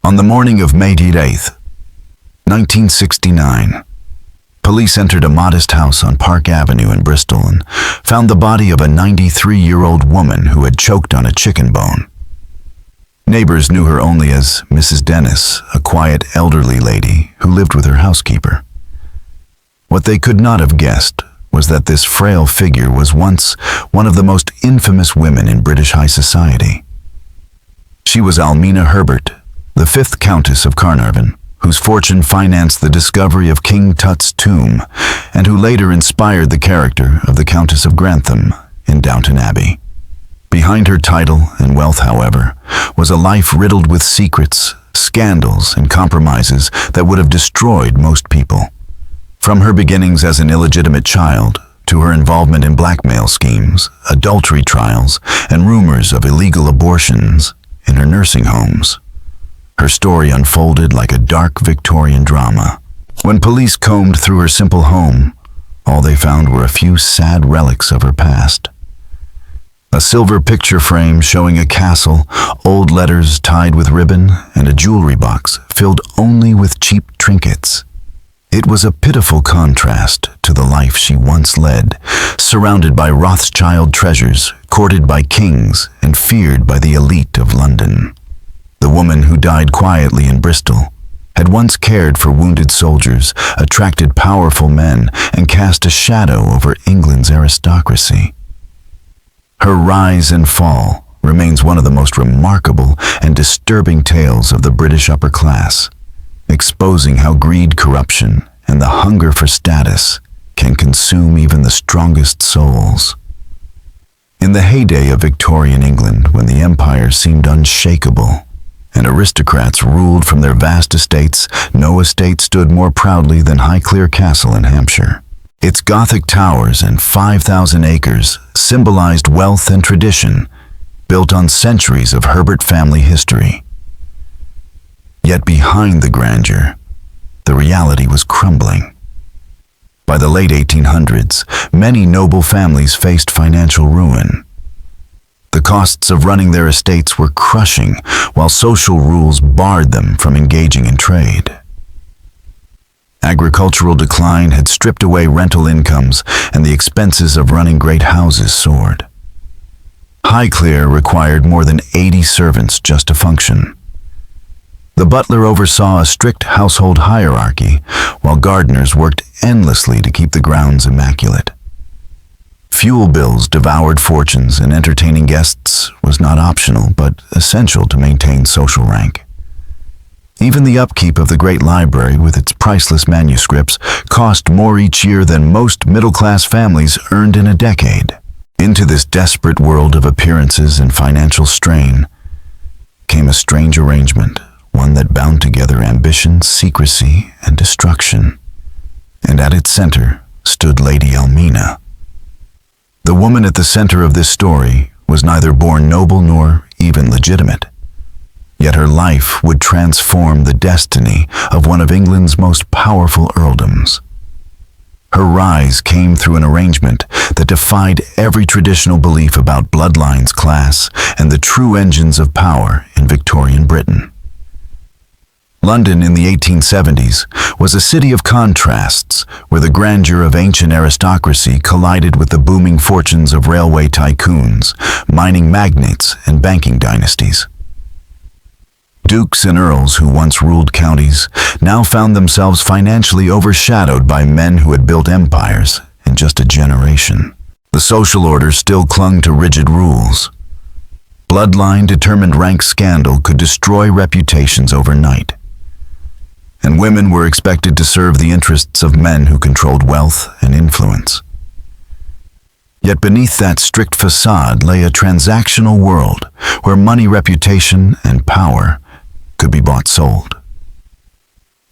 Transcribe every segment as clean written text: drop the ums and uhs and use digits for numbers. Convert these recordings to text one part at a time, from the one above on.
On the morning of May 8th, 1969, police entered a modest house on Park Avenue in Bristol and found the body of a 93-year-old woman who had choked on a chicken bone. Neighbors knew her only as Mrs. Dennis, a quiet elderly lady who lived with her housekeeper. What they could not have guessed was that this frail figure was once one of the most infamous women in British high society. She was Almina Herbert, the 5th Countess of Carnarvon, whose fortune financed the discovery of King Tut's tomb, and who later inspired the character of the Countess of Grantham in Downton Abbey. Behind her title and wealth, however, was a life riddled with secrets, scandals, and compromises that would have destroyed most people. From her beginnings as an illegitimate child, to her involvement in blackmail schemes, adultery trials, and rumors of illegal abortions in her nursing homes, her story unfolded like a dark Victorian drama. When police combed through her simple home, all they found were a few sad relics of her past. A silver picture frame showing a castle, old letters tied with ribbon, and a jewelry box filled only with cheap trinkets. It was a pitiful contrast to the life she once led, surrounded by Rothschild treasures, courted by kings, and feared by the elite of London. The woman who died quietly in Bristol had once cared for wounded soldiers, attracted powerful men, and cast a shadow over England's aristocracy. Her rise and fall remains one of the most remarkable and disturbing tales of the British upper class, exposing how greed, corruption, and the hunger for status can consume even the strongest souls. In the heyday of Victorian England, when the empire seemed unshakable and aristocrats ruled from their vast estates, no estate stood more proudly than Highclere Castle in Hampshire. Its Gothic towers and 5,000 acres symbolized wealth and tradition, built on centuries of Herbert family history. Yet behind the grandeur, the reality was crumbling. By the late 1800s, many noble families faced financial ruin. The costs of running their estates were crushing, while social rules barred them from engaging in trade. Agricultural decline had stripped away rental incomes, and the expenses of running great houses soared. Highclere required more than 80 servants just to function. The butler oversaw a strict household hierarchy, while gardeners worked endlessly to keep the grounds immaculate. Fuel bills devoured fortunes, and entertaining guests was not optional but essential to maintain social rank. Even the upkeep of the great library with its priceless manuscripts cost more each year than most middle-class families earned in a decade. Into this desperate world of appearances and financial strain came a strange arrangement, one that bound together ambition, secrecy, and destruction. And at its center stood Lady Almina. The woman at the center of this story was neither born noble nor even legitimate. Yet her life would transform the destiny of one of England's most powerful earldoms. Her rise came through an arrangement that defied every traditional belief about bloodlines, class, and the true engines of power in Victorian Britain. London in the 1870s was a city of contrasts, where the grandeur of ancient aristocracy collided with the booming fortunes of railway tycoons, mining magnates, and banking dynasties. Dukes and earls who once ruled counties now found themselves financially overshadowed by men who had built empires in just a generation. The social order still clung to rigid rules. Bloodline-determined rank scandal could destroy reputations overnight. And women were expected to serve the interests of men who controlled wealth and influence. Yet beneath that strict facade lay a transactional world where money, reputation, and power could be bought, sold,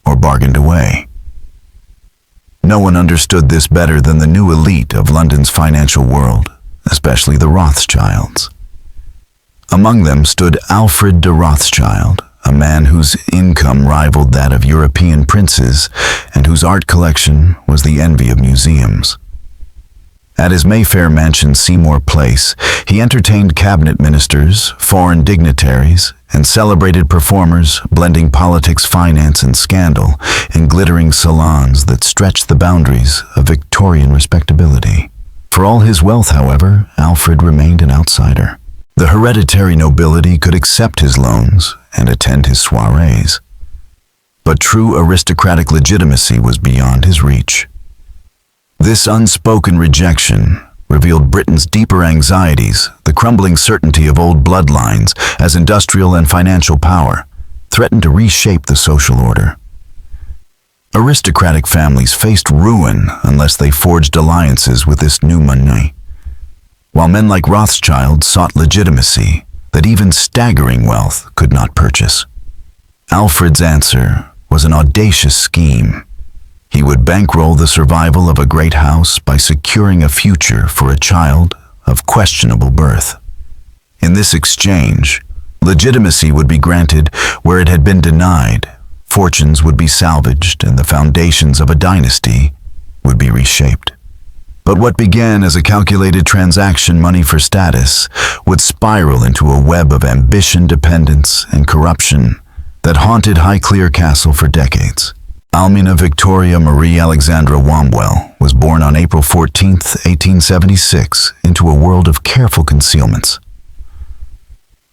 or bargained away. No one understood this better than the new elite of London's financial world, especially the Rothschilds. Among them stood Alfred de Rothschild, a man whose income rivaled that of European princes and whose art collection was the envy of museums. At his Mayfair mansion Seymour Place, he entertained cabinet ministers, foreign dignitaries, and celebrated performers, blending politics, finance, and scandal in glittering salons that stretched the boundaries of Victorian respectability. For all his wealth, however, Alfred remained an outsider. The hereditary nobility could accept his loans and attend his soirees, but true aristocratic legitimacy was beyond his reach. This unspoken rejection revealed Britain's deeper anxieties, the crumbling certainty of old bloodlines as industrial and financial power threatened to reshape the social order. Aristocratic families faced ruin unless they forged alliances with this new money, while men like Rothschild sought legitimacy that even staggering wealth could not purchase. Alfred's answer was an audacious scheme. He would bankroll the survival of a great house by securing a future for a child of questionable birth. In this exchange, legitimacy would be granted where it had been denied, fortunes would be salvaged, and the foundations of a dynasty would be reshaped. But what began as a calculated transaction, money for status, would spiral into a web of ambition, dependence, and corruption that haunted Highclere Castle for decades. Almina Victoria Marie Alexandra Wombwell was born on April 14, 1876, into a world of careful concealments.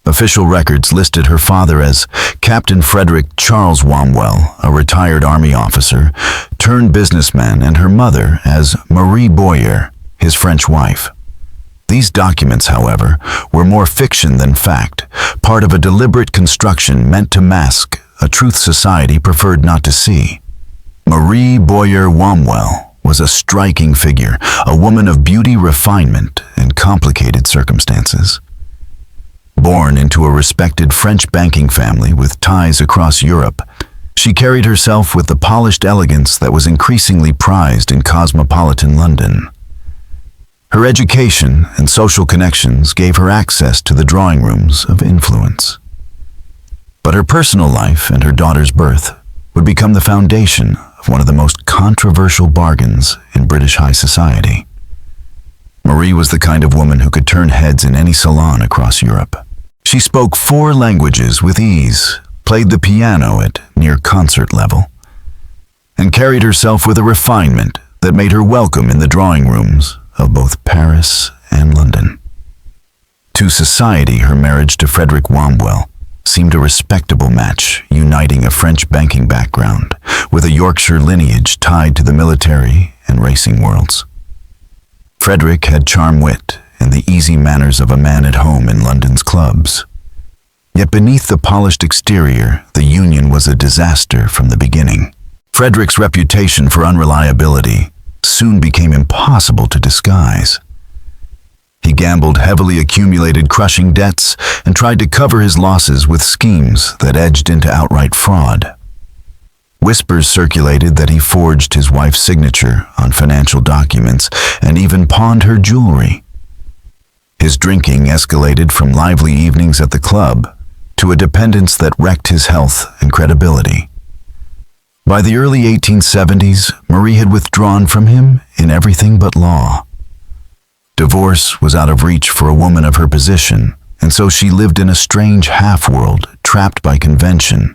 Official records listed her father as Captain Frederick Charles Wombwell, a retired army officer turned businessman, and her mother as Marie Boyer, his French wife. These documents, however, were more fiction than fact, part of a deliberate construction meant to mask a truth society preferred not to see. Marie Boyer Wombwell was a striking figure, a woman of beauty, refinement, and complicated circumstances. Born into a respected French banking family with ties across Europe, she carried herself with the polished elegance that was increasingly prized in cosmopolitan London. Her education and social connections gave her access to the drawing rooms of influence. But her personal life and her daughter's birth would become the foundation of one of the most controversial bargains in British high society. Marie was the kind of woman who could turn heads in any salon across Europe. She spoke 4 languages with ease, played the piano at near concert level, and carried herself with a refinement that made her welcome in the drawing rooms of both Paris and London. To society, her marriage to Frederick Wombwell seemed a respectable match, uniting a French banking background with a Yorkshire lineage tied to the military and racing worlds. Frederick had charm, wit, and the easy manners of a man at home in London's clubs. Yet beneath the polished exterior, the union was a disaster from the beginning. Frederick's reputation for unreliability soon became impossible to disguise. He gambled heavily, accumulated crushing debts, and tried to cover his losses with schemes that edged into outright fraud. Whispers circulated that he forged his wife's signature on financial documents and even pawned her jewelry. His drinking escalated from lively evenings at the club to a dependence that wrecked his health and credibility. By the early 1870s, Marie had withdrawn from him in everything but law. Divorce was out of reach for a woman of her position, and so she lived in a strange half-world, trapped by convention,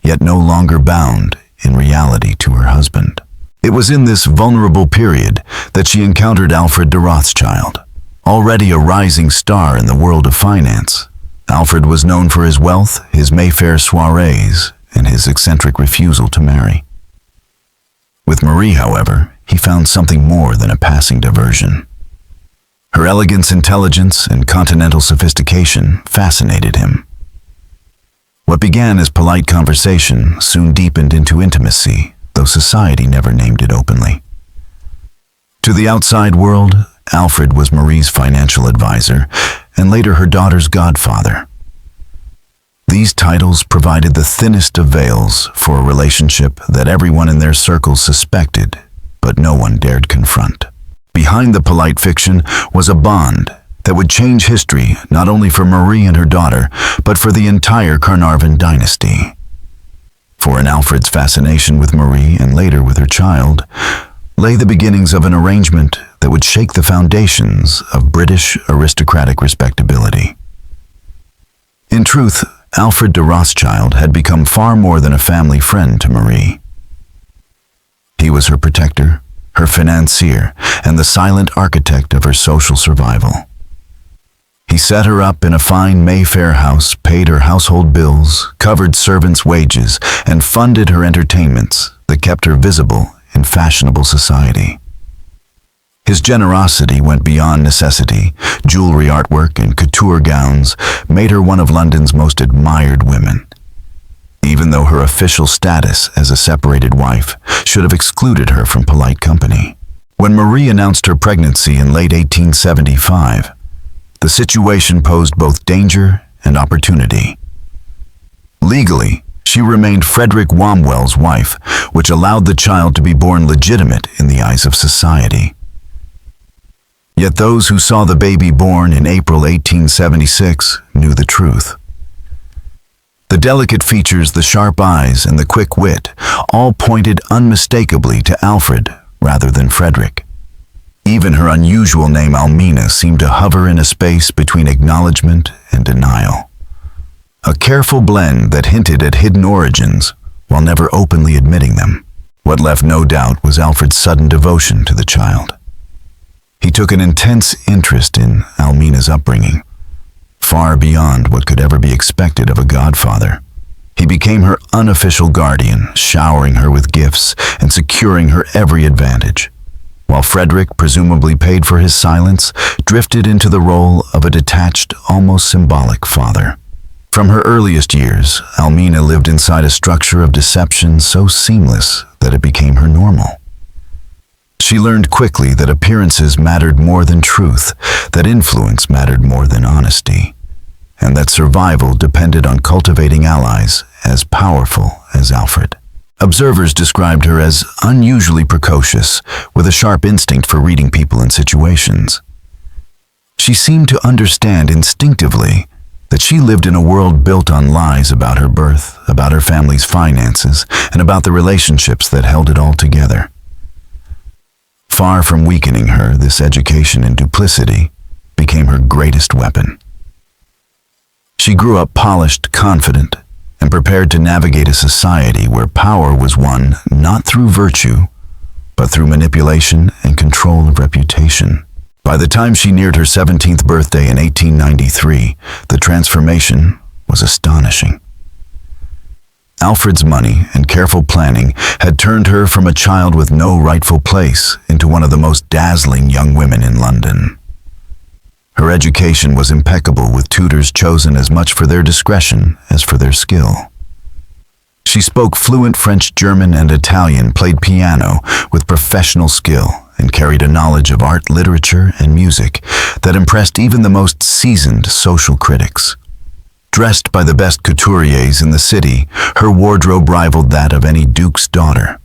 yet no longer bound in reality to her husband. It was in this vulnerable period that she encountered Alfred de Rothschild. Already a rising star in the world of finance, Alfred was known for his wealth, his Mayfair soirees, and his eccentric refusal to marry. With Marie, however, he found something more than a passing diversion. Her elegance, intelligence, and continental sophistication fascinated him. What began as polite conversation soon deepened into intimacy, though society never named it openly. To the outside world, Alfred was Marie's financial advisor and later her daughter's godfather. These titles provided the thinnest of veils for a relationship that everyone in their circles suspected, but no one dared confront. Behind the polite fiction was a bond that would change history not only for Marie and her daughter, but for the entire Carnarvon dynasty. For in Alfred's fascination with Marie and later with her child lay the beginnings of an arrangement that would shake the foundations of British aristocratic respectability. In truth, Alfred de Rothschild had become far more than a family friend to Marie. He was her protector, her financier, and the silent architect of her social survival. He set her up in a fine Mayfair house, paid her household bills, covered servants' wages, and funded her entertainments that kept her visible in fashionable society. His generosity went beyond necessity. Jewelry, artwork, and couture gowns made her one of London's most admired women, even though her official status as a separated wife should have excluded her from polite company. When Marie announced her pregnancy in late 1875, the situation posed both danger and opportunity. Legally, she remained Frederick Wombwell's wife, which allowed the child to be born legitimate in the eyes of society. Yet those who saw the baby born in April 1876 knew the truth. The delicate features, the sharp eyes, and the quick wit all pointed unmistakably to Alfred rather than Frederick. Even her unusual name Almina seemed to hover in a space between acknowledgement and denial. A careful blend that hinted at hidden origins while never openly admitting them. What left no doubt was Alfred's sudden devotion to the child. He took an intense interest in Almina's upbringing, far beyond what could ever be expected of a godfather. He became her unofficial guardian, showering her with gifts and securing her every advantage, while Frederick, presumably paid for his silence, drifted into the role of a detached, almost symbolic father. From her earliest years, Almina lived inside a structure of deception so seamless that it became her normal. She learned quickly that appearances mattered more than truth, that influence mattered more than honesty, and that survival depended on cultivating allies as powerful as Alfred. Observers described her as unusually precocious, with a sharp instinct for reading people and situations. She seemed to understand instinctively that she lived in a world built on lies about her birth, about her family's finances, and about the relationships that held it all together. Far from weakening her, this education in duplicity became her greatest weapon. She grew up polished, confident, and prepared to navigate a society where power was won not through virtue, but through manipulation and control of reputation. By the time she neared her 17th birthday in 1893, the transformation was astonishing. Alfred's money and careful planning had turned her from a child with no rightful place into one of the most dazzling young women in London. Her education was impeccable, with tutors chosen as much for their discretion as for their skill. She spoke fluent French, German, and Italian, played piano with professional skill, and carried a knowledge of art, literature, and music that impressed even the most seasoned social critics. Dressed by the best couturiers in the city, her wardrobe rivaled that of any duke's daughter.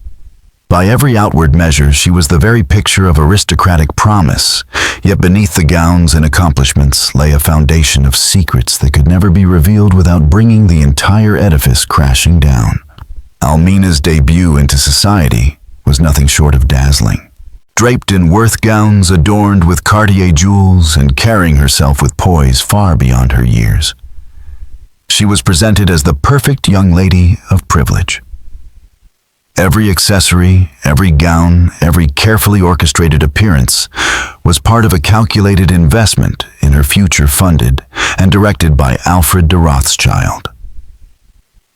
By every outward measure, she was the very picture of aristocratic promise, yet beneath the gowns and accomplishments lay a foundation of secrets that could never be revealed without bringing the entire edifice crashing down. Almina's debut into society was nothing short of dazzling. Draped in Worth gowns adorned with Cartier jewels and carrying herself with poise far beyond her years, she was presented as the perfect young lady of privilege. Every accessory, every gown, every carefully orchestrated appearance was part of a calculated investment in her future, funded and directed by Alfred de Rothschild.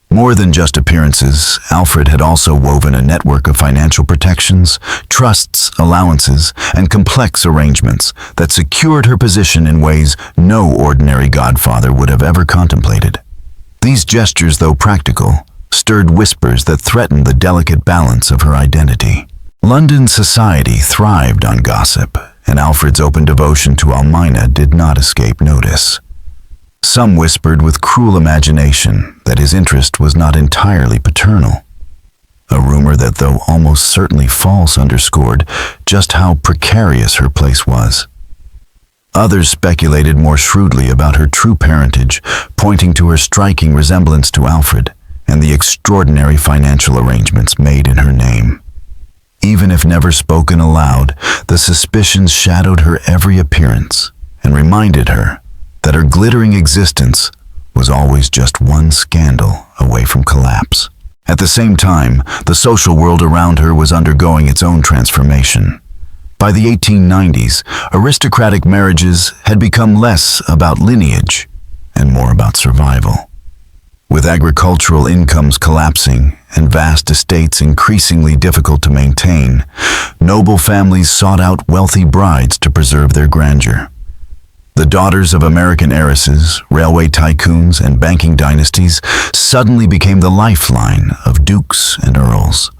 More than just appearances, Alfred had also woven a network of financial protections, trusts, allowances, and complex arrangements that secured her position in ways no ordinary godfather would have ever contemplated. These gestures, though practical, stirred whispers that threatened the delicate balance of her identity. London society thrived on gossip, and Alfred's open devotion to Almina did not escape notice. Some whispered with cruel imagination that his interest was not entirely paternal. A rumor that, though almost certainly false, underscored just how precarious her place was. Others speculated more shrewdly about her true parentage, pointing to her striking resemblance to Alfred and the extraordinary financial arrangements made in her name. Even if never spoken aloud, the suspicions shadowed her every appearance and reminded her that her glittering existence was always just one scandal away from collapse. At the same time, the social world around her was undergoing its own transformation. By the 1890s, aristocratic marriages had become less about lineage and more about survival. With agricultural incomes collapsing and vast estates increasingly difficult to maintain, noble families sought out wealthy brides to preserve their grandeur. The daughters of American heiresses, railway tycoons, and banking dynasties suddenly became the lifeline of dukes and earls.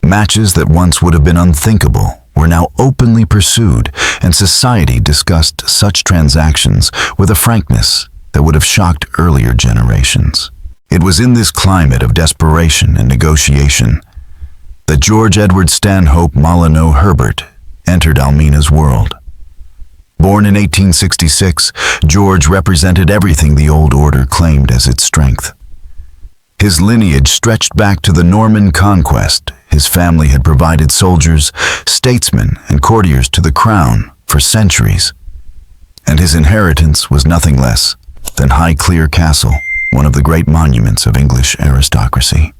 Matches that once would have been unthinkable were now openly pursued, and society discussed such transactions with a frankness that would have shocked earlier generations. It was in this climate of desperation and negotiation that George Edward Stanhope Molyneux Herbert entered Almina's world. Born in 1866, George represented everything the old order claimed as its strength. His lineage stretched back to the Norman conquest. His family had provided soldiers, statesmen, and courtiers to the crown for centuries. And his inheritance was nothing less than Highclere Castle, one of the great monuments of English aristocracy.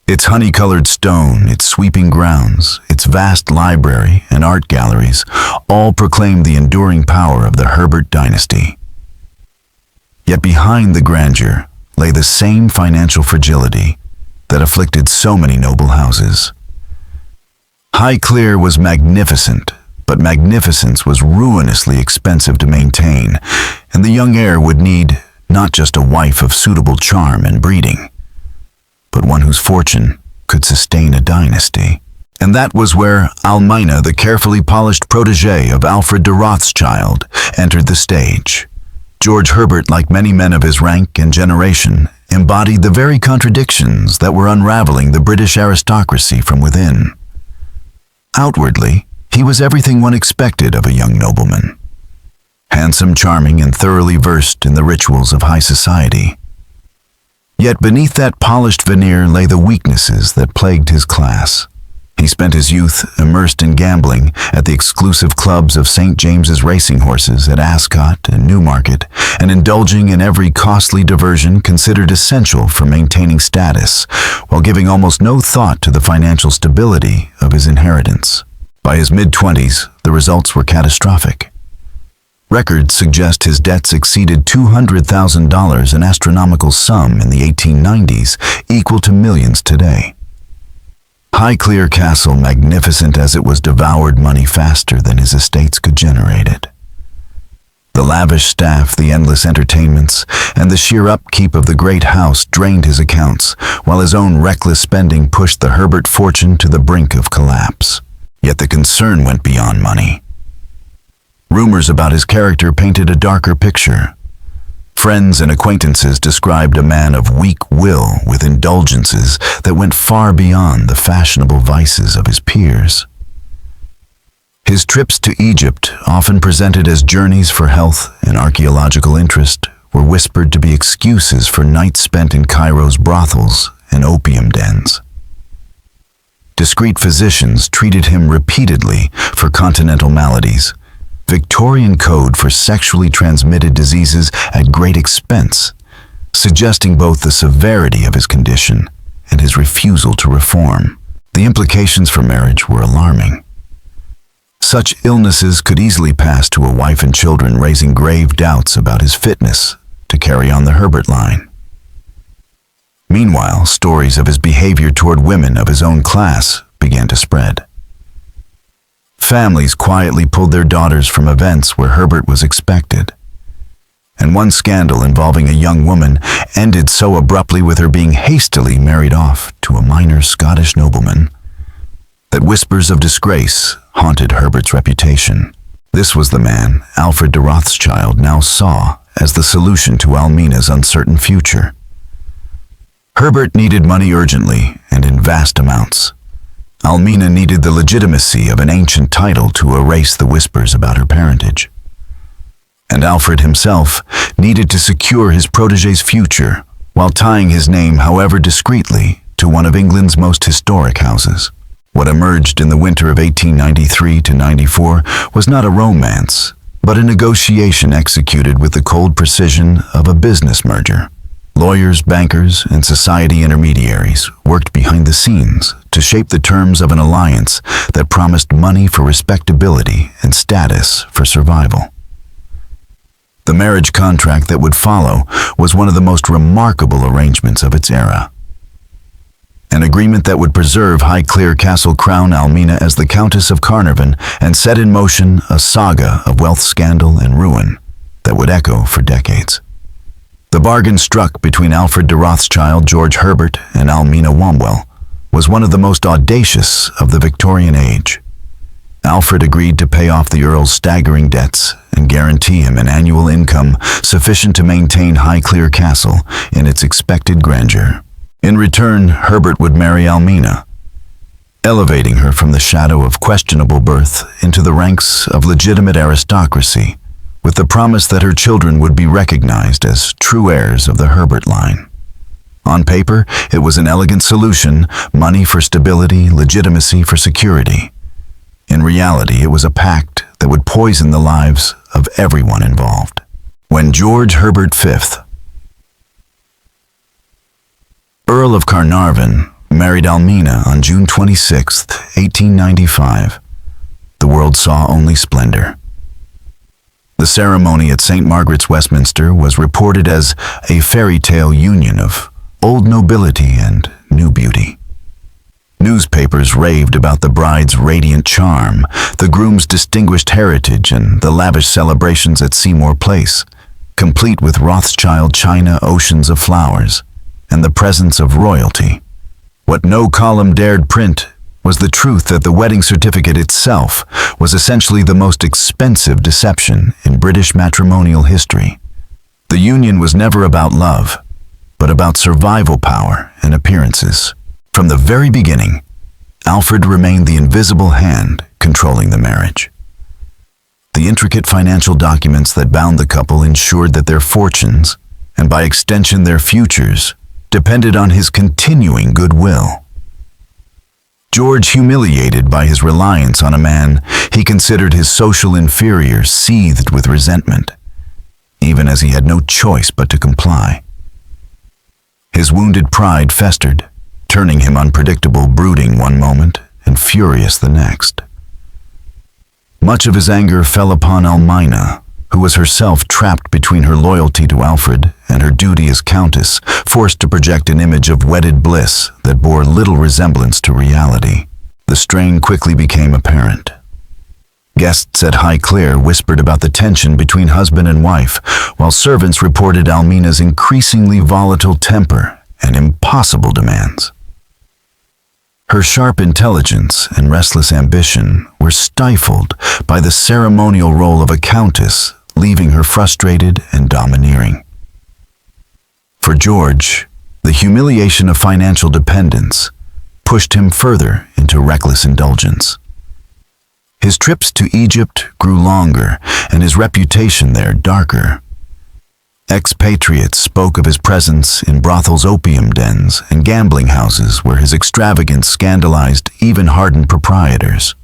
Its honey-colored stone, its sweeping grounds, its vast library and art galleries all proclaimed the enduring power of the Herbert dynasty. Yet behind the grandeur lay the same financial fragility that afflicted so many noble houses. Highclere was magnificent, but magnificence was ruinously expensive to maintain, and the young heir would need not just a wife of suitable charm and breeding, but one whose fortune could sustain a dynasty. And that was where Almina, the carefully polished protégé of Alfred de Rothschild, entered the stage. George Herbert, like many men of his rank and generation, embodied the very contradictions that were unraveling the British aristocracy from within. Outwardly, he was everything one expected of a young nobleman. Handsome, charming, and thoroughly versed in the rituals of high society. Yet beneath that polished veneer lay the weaknesses that plagued his class. He spent his youth immersed in gambling at the exclusive clubs of St. James's racing horses at Ascot and Newmarket, and indulging in every costly diversion considered essential for maintaining status, while giving almost no thought to the financial stability of his inheritance. By his mid-20s, the results were catastrophic. Records suggest his debts exceeded $200,000, an astronomical sum in the 1890s, equal to millions today. Highclere Castle, magnificent as it was, devoured money faster than his estates could generate it. The lavish staff, the endless entertainments, and the sheer upkeep of the great house drained his accounts, while his own reckless spending pushed the Herbert fortune to the brink of collapse. Yet the concern went beyond money. Rumors about his character painted a darker picture. Friends and acquaintances described a man of weak will with indulgences that went far beyond the fashionable vices of his peers. His trips to Egypt, often presented as journeys for health and archaeological interest, were whispered to be excuses for nights spent in Cairo's brothels and opium dens. Discreet physicians treated him repeatedly for continental maladies, Victorian code for sexually transmitted diseases at great expense, suggesting both the severity of his condition and his refusal to reform. The implications for marriage were alarming. Such illnesses could easily pass to a wife and children, raising grave doubts about his fitness to carry on the Herbert line. Meanwhile, stories of his behavior toward women of his own class began to spread. Families quietly pulled their daughters from events where Herbert was expected. And one scandal involving a young woman ended so abruptly with her being hastily married off to a minor Scottish nobleman that whispers of disgrace haunted Herbert's reputation. This was the man Alfred de Rothschild now saw as the solution to Almina's uncertain future. Herbert needed money urgently and in vast amounts. Almina needed the legitimacy of an ancient title to erase the whispers about her parentage. And Alfred himself needed to secure his protégé's future while tying his name, however discreetly, to one of England's most historic houses. What emerged in the winter of 1893 to 94 was not a romance, but a negotiation executed with the cold precision of a business merger. Lawyers, bankers, and society intermediaries worked behind the scenes to shape the terms of an alliance that promised money for respectability and status for survival. The marriage contract that would follow was one of the most remarkable arrangements of its era. An agreement that would preserve Highclere Castle crown Almina as the Countess of Carnarvon and set in motion a saga of wealth, scandal, and ruin that would echo for decades. The bargain struck between Alfred de Rothschild, George Herbert, and Almina Wombwell was one of the most audacious of the Victorian age. Alfred agreed to pay off the Earl's staggering debts and guarantee him an annual income sufficient to maintain Highclere Castle in its expected grandeur. In return, Herbert would marry Almina, elevating her from the shadow of questionable birth into the ranks of legitimate aristocracy, with the promise that her children would be recognized as true heirs of the Herbert line. On paper, it was an elegant solution, money for stability, legitimacy for security. In reality, it was a pact that would poison the lives of everyone involved. When George Herbert V, Earl of Carnarvon, married Almina on June 26, 1895, the world saw only splendor. The ceremony at St. Margaret's, Westminster, was reported as a fairy tale union of old nobility and new beauty. Newspapers raved about the bride's radiant charm, the groom's distinguished heritage, and the lavish celebrations at Seymour Place, complete with Rothschild china, oceans of flowers, and the presence of royalty. What no column dared print was the truth that the wedding certificate itself was essentially the most expensive deception in British matrimonial history. The union was never about love, but about survival power and appearances. From the very beginning, Alfred remained the invisible hand controlling the marriage. The intricate financial documents that bound the couple ensured that their fortunes, and by extension their futures, depended on his continuing goodwill. George, humiliated by his reliance on a man he considered his social inferior, seethed with resentment, even as he had no choice but to comply. His wounded pride festered, turning him unpredictable, brooding one moment and furious the next. Much of his anger fell upon Almina, who was herself trapped between her loyalty to Alfred and her duty as countess, forced to project an image of wedded bliss that bore little resemblance to reality. The strain quickly became apparent. Guests at Highclere whispered about the tension between husband and wife, while servants reported Almina's increasingly volatile temper and impossible demands. Her sharp intelligence and restless ambition were stifled by the ceremonial role of a countess, leaving her frustrated and domineering. For George, the humiliation of financial dependence pushed him further into reckless indulgence. His trips to Egypt grew longer and his reputation there darker. Expatriates spoke of his presence in brothels, opium dens, and gambling houses where his extravagance scandalized even hardened proprietors.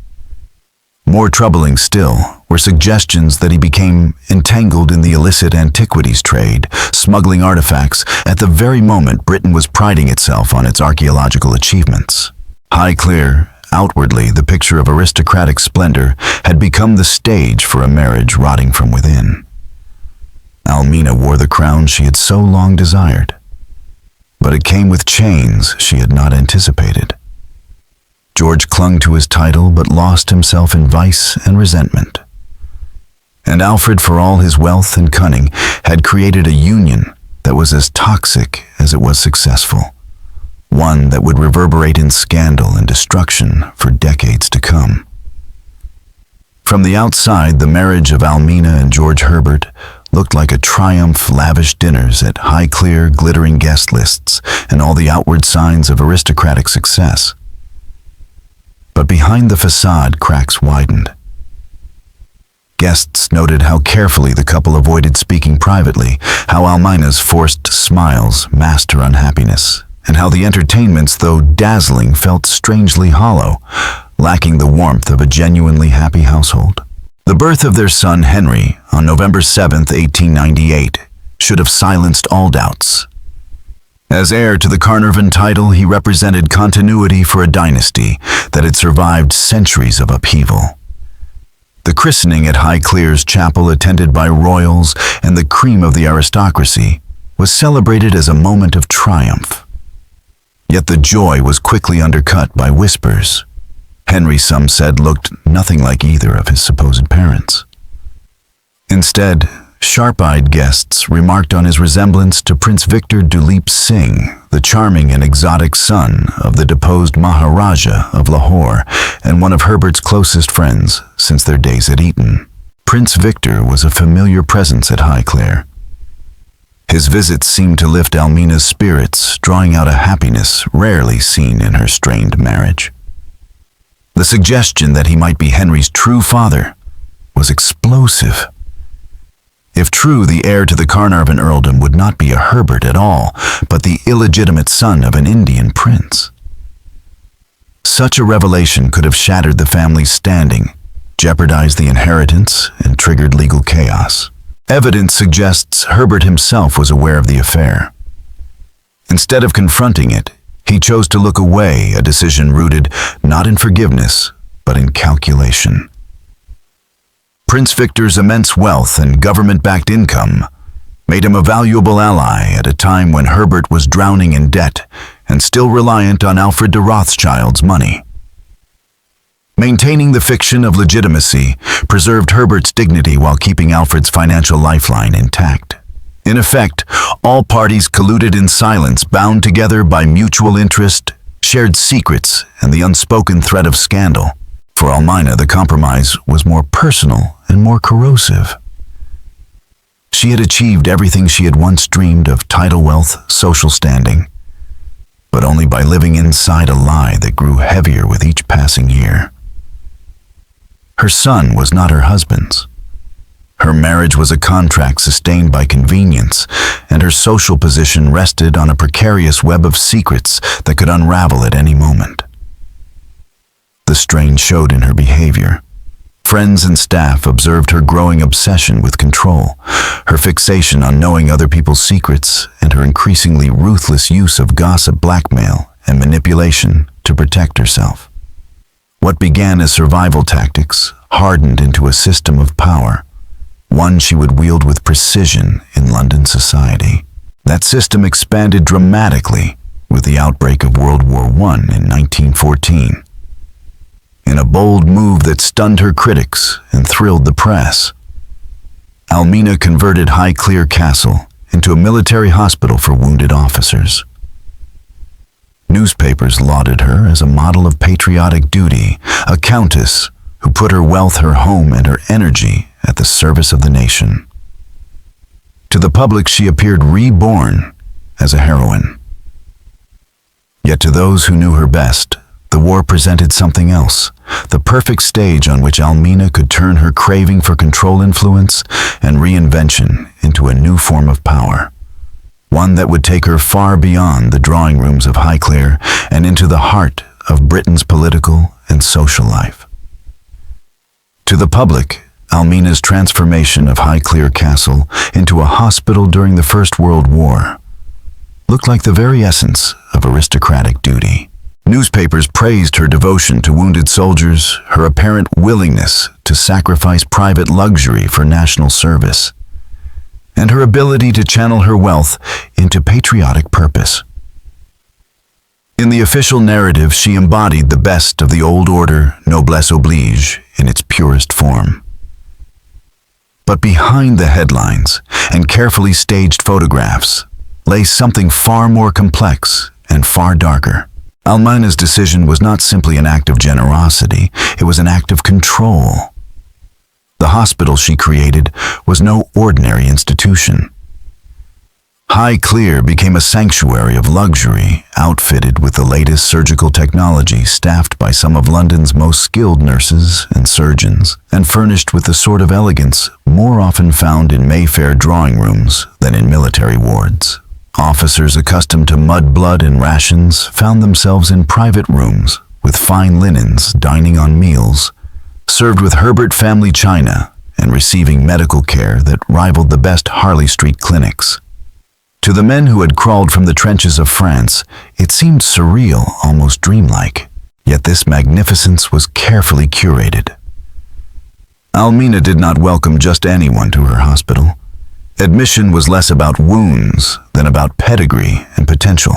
More troubling still were suggestions that he became entangled in the illicit antiquities trade, smuggling artifacts at the very moment Britain was priding itself on its archaeological achievements. Highclere, outwardly the picture of aristocratic splendor, had become the stage for a marriage rotting from within. Almina wore the crown she had so long desired, but it came with chains she had not anticipated. George clung to his title but lost himself in vice and resentment. And Alfred, for all his wealth and cunning, had created a union that was as toxic as it was successful, one that would reverberate in scandal and destruction for decades to come. From the outside, the marriage of Almina and George Herbert looked like a triumph, lavish dinners at Highclere, glittering guest lists, and all the outward signs of aristocratic success. But behind the facade, cracks widened. Guests noted how carefully the couple avoided speaking privately, how Almina's forced smiles masked her unhappiness, and how the entertainments, though dazzling, felt strangely hollow, lacking the warmth of a genuinely happy household. The birth of their son Henry on November 7, 1898, should have silenced all doubts. As heir to the Carnarvon title, he represented continuity for a dynasty that had survived centuries of upheaval. The christening at Highclere's chapel, attended by royals and the cream of the aristocracy, was celebrated as a moment of triumph. Yet the joy was quickly undercut by whispers. Henry, some said, looked nothing like either of his supposed parents. Instead, sharp-eyed guests remarked on his resemblance to Prince Victor Duleep Singh, the charming and exotic son of the deposed Maharaja of Lahore and one of Herbert's closest friends since their days at Eton. Prince Victor was a familiar presence at Highclere. His visits seemed to lift Almina's spirits, drawing out a happiness rarely seen in her strained marriage. The suggestion that he might be Henry's true father was explosive. If true, the heir to the Carnarvon earldom would not be a Herbert at all, but the illegitimate son of an Indian prince. Such a revelation could have shattered the family's standing, jeopardized the inheritance, and triggered legal chaos. Evidence suggests Herbert himself was aware of the affair. Instead of confronting it, he chose to look away, a decision rooted not in forgiveness, but in calculation. Prince Victor's immense wealth and government-backed income made him a valuable ally at a time when Herbert was drowning in debt and still reliant on Alfred de Rothschild's money. Maintaining the fiction of legitimacy preserved Herbert's dignity while keeping Alfred's financial lifeline intact. In effect, all parties colluded in silence, bound together by mutual interest, shared secrets, and the unspoken threat of scandal. For Almina, the compromise was more personal and more corrosive. She had achieved everything she had once dreamed of: title, wealth, social standing, but only by living inside a lie that grew heavier with each passing year. Her son was not her husband's. Her marriage was a contract sustained by convenience, and her social position rested on a precarious web of secrets that could unravel at any moment. The strain showed in her behavior. Friends and staff observed her growing obsession with control, her fixation on knowing other people's secrets, and her increasingly ruthless use of gossip, blackmail, and manipulation to protect herself. What began as survival tactics hardened into a system of power, one she would wield with precision in London society. That system expanded dramatically with the outbreak of World War I in 1914. In a bold move that stunned her critics and thrilled the press, Almina converted Highclere Castle into a military hospital for wounded officers. Newspapers lauded her as a model of patriotic duty, a countess who put her wealth, her home, and her energy at the service of the nation. To the public, she appeared reborn as a heroine. Yet to those who knew her best, the war presented something else, the perfect stage on which Almina could turn her craving for control, influence, and reinvention into a new form of power, one that would take her far beyond the drawing rooms of Highclere and into the heart of Britain's political and social life. To the public, Almina's transformation of Highclere Castle into a hospital during the First World War looked like the very essence of aristocratic duty. Newspapers praised her devotion to wounded soldiers, her apparent willingness to sacrifice private luxury for national service, and her ability to channel her wealth into patriotic purpose. In the official narrative, she embodied the best of the old order, noblesse oblige, in its purest form. But behind the headlines and carefully staged photographs lay something far more complex and far darker. Almina's decision was not simply an act of generosity, it was an act of control. The hospital she created was no ordinary institution. Highclere became a sanctuary of luxury, outfitted with the latest surgical technology, staffed by some of London's most skilled nurses and surgeons, and furnished with the sort of elegance more often found in Mayfair drawing rooms than in military wards. Officers accustomed to mudblood and rations found themselves in private rooms with fine linens, dining on meals, served with Herbert family china, and receiving medical care that rivaled the best Harley Street clinics. To the men who had crawled from the trenches of France, it seemed surreal, almost dreamlike. Yet this magnificence was carefully curated. Almina did not welcome just anyone to her hospital. Admission was less about wounds than about pedigree and potential.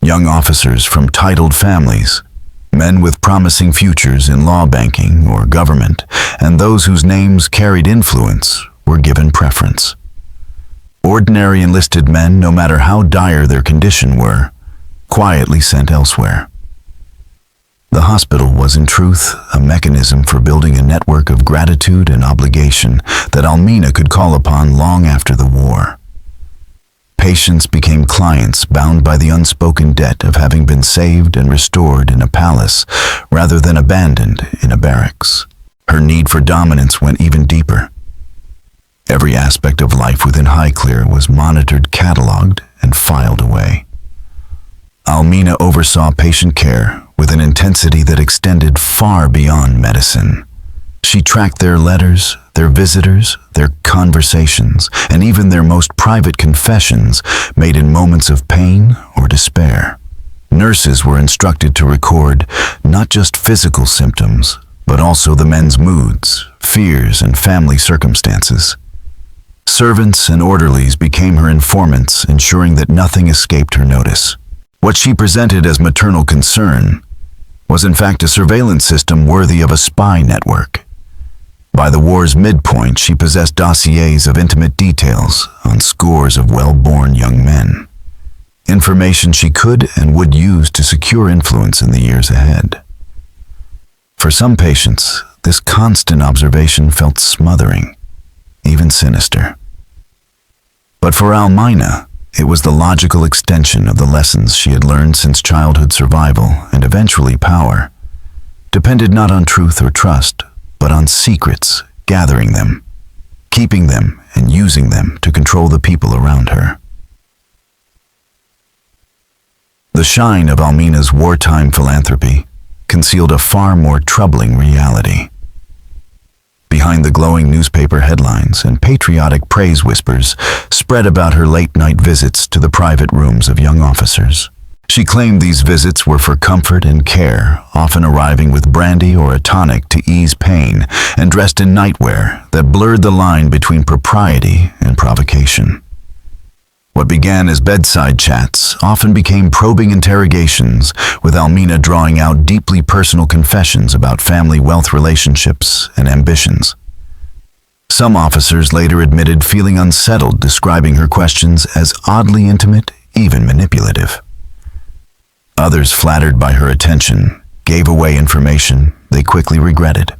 Young officers from titled families, men with promising futures in law, banking, or government, and those whose names carried influence were given preference. Ordinary enlisted men, no matter how dire their condition were, quietly sent elsewhere. The hospital was in truth a mechanism for building a network of gratitude and obligation that Almina could call upon long after the war. Patients became clients bound by the unspoken debt of having been saved and restored in a palace rather than abandoned in a barracks. Her need for dominance went even deeper. Every aspect of life within Highclere was monitored, catalogued, and filed away. Almina oversaw patient care with an intensity that extended far beyond medicine. She tracked their letters, their visitors, their conversations, and even their most private confessions made in moments of pain or despair. Nurses were instructed to record not just physical symptoms, but also the men's moods, fears, and family circumstances. Servants and orderlies became her informants, ensuring that nothing escaped her notice. What she presented as maternal concern was in fact a surveillance system worthy of a spy network. By the war's midpoint, she possessed dossiers of intimate details on scores of well-born young men. Information she could and would use to secure influence in the years ahead. For some patients, this constant observation felt smothering, even sinister. But for Almina, it was the logical extension of the lessons she had learned since childhood. Survival, and eventually power, depended not on truth or trust, but on secrets, gathering them, keeping them, and using them to control the people around her. The shine of Almina's wartime philanthropy concealed a far more troubling reality. Behind the glowing newspaper headlines and patriotic praise whispers spread about her late-night visits to the private rooms of young officers. She claimed these visits were for comfort and care, often arriving with brandy or a tonic to ease pain, and dressed in nightwear that blurred the line between propriety and provocation. What began as bedside chats often became probing interrogations, with Almina drawing out deeply personal confessions about family wealth, relationships, and ambitions. Some officers later admitted feeling unsettled, describing her questions as oddly intimate, even manipulative. Others, flattered by her attention, gave away information they quickly regretted.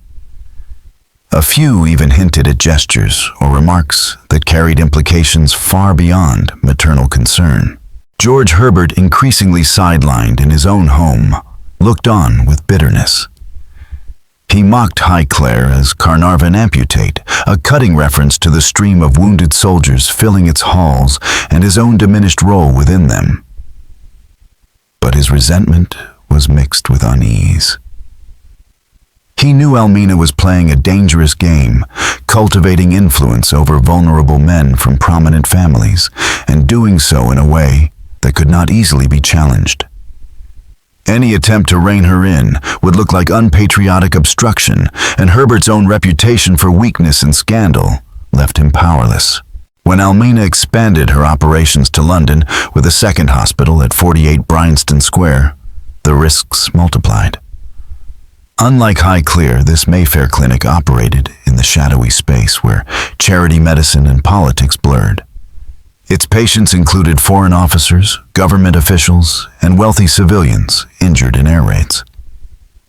A few even hinted at gestures or remarks that carried implications far beyond maternal concern. George Herbert, increasingly sidelined in his own home, looked on with bitterness. He mocked Highclere as Carnarvon amputate, a cutting reference to the stream of wounded soldiers filling its halls and his own diminished role within them. But his resentment was mixed with unease. He knew Almina was playing a dangerous game, cultivating influence over vulnerable men from prominent families, and doing so in a way that could not easily be challenged. Any attempt to rein her in would look like unpatriotic obstruction, and Herbert's own reputation for weakness and scandal left him powerless. When Almina expanded her operations to London with a second hospital at 48 Bryanston Square, the risks multiplied. Unlike Highclere, this Mayfair clinic operated in the shadowy space where charity medicine and politics blurred. Its patients included foreign officers, government officials, and wealthy civilians injured in air raids.